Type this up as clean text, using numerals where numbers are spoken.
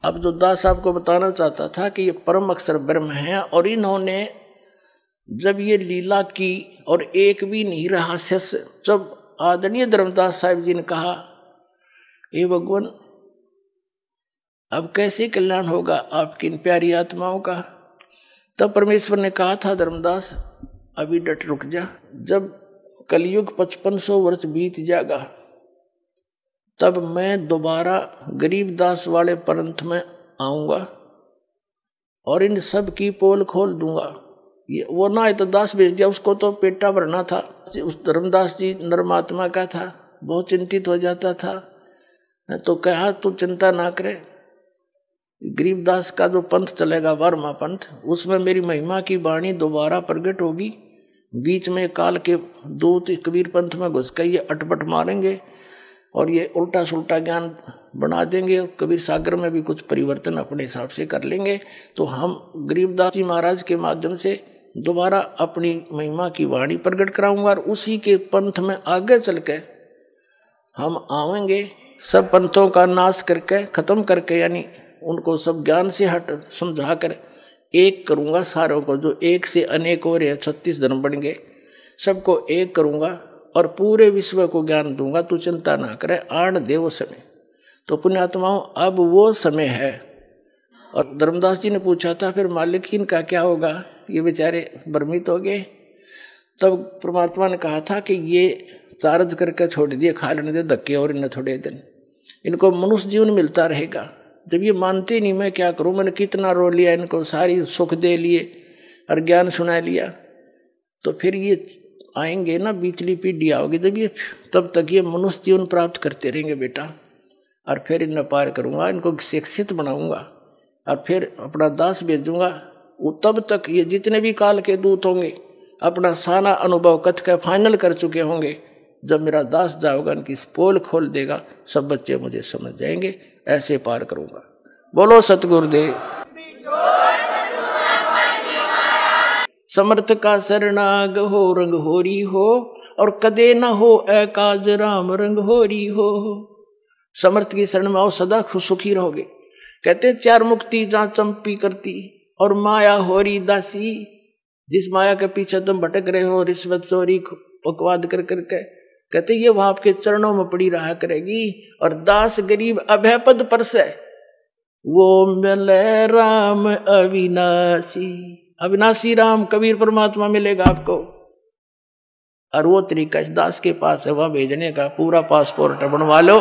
अब जो दास आपको बताना चाहता था कि ये परम अक्षर ब्रह्म है, और इन्होंने जब ये लीला की और एक भी नहीं रहा शिष्य, जब आदरणीय धर्मदास साहिब जी ने कहा हे भगवान अब कैसे कल्याण होगा आपकी इन प्यारी आत्माओं का, तब परमेश्वर ने कहा था धर्मदास अभी डट रुक जा, जब कलयुग 5500 वर्ष बीत जाएगा तब मैं दोबारा गरीबदास वाले पंथ में आऊंगा और इन सब की पोल खोल दूंगा। ये वो ना है तो दास भेज दिया, उसको तो पेटा भरना था। उस धर्मदास जी नरमात्मा का था, बहुत चिंतित हो जाता था, तो कहा तू चिंता ना करे, गरीबदास का जो पंथ चलेगा वर्मा पंथ, उसमें मेरी महिमा की वाणी दोबारा प्रकट होगी। बीच में काल के दूत कबीर पंथ में घुस कर ये अटपट मारेंगे और ये उल्टा सुल्टा ज्ञान बना देंगे, और कबीर सागर में भी कुछ परिवर्तन अपने हिसाब से कर लेंगे। तो हम गरीबदास जी महाराज के माध्यम से दोबारा अपनी महिमा की वाणी प्रकट कराऊंगा और उसी के पंथ में आगे चल के हम आवेंगे, सब पंथों का नाश करके खत्म करके, यानी उनको सब ज्ञान से हट समझा कर एक करूंगा सारों को, जो एक से अनेक हो रहे 36 धर्म बन गए, सबको एक करूंगा और पूरे विश्व को ज्ञान दूंगा, तू चिंता ना करे, आण दे वो समय। तो पुण्यात्माओं अब वो समय है। और धर्मदास जी ने पूछा था फिर मालिक इनका क्या होगा, ये बेचारे भ्रमित हो गए। तब परमात्मा ने कहा था कि ये चार्ज करके छोड़ दिए, खा लेने दे धक्के और इन्हें थोड़े दिन, इनको मनुष्य जीवन मिलता रहेगा। जब ये मानते नहीं मैं क्या करूं, मैंने कितना रो लिया, इनको सारी सुख दे लिए और ज्ञान सुना लिया, तो फिर ये आएंगे ना, बीचली पीढ़ी आओगी जब ये, तब तक ये मनुष्य जीवन प्राप्त करते रहेंगे बेटा, और फिर इन्हें पार करूंगा, इनको शिक्षित बनाऊंगा और फिर अपना दास भेजूंगा। वो तब तक ये जितने भी काल के दूत होंगे अपना सारा अनुभव कथ का फाइनल कर चुके होंगे। जब मेरा दास जाओगा इनकी पोल खोल देगा, सब बच्चे मुझे समझ जाएंगे, ऐसे पार करूंगा। बोलो सतगुरुदेव। समर्थ का शरणाग हो रंग होरी हो, और कदे न हो एकाज राम रंग होरी हो। समर्थ की शरण में आओ, सदा सुखी रहोगे। कहते चार मुक्ति जहां चंपी करती, और माया होरी दासी, जिस माया के पीछे तुम भटक रहे हो रिश्वत चोरी बकवाद कर करके, कहते ये वहां आपके चरणों में पड़ी रहा करेगी। और दास गरीब अभय पद पर से वो मिले राम अविनाशी, अविनाशी राम कबीर परमात्मा मिलेगा आपको। और वो तरीका दास के पास है, वह भेजने का पूरा पासपोर्ट बनवा लो।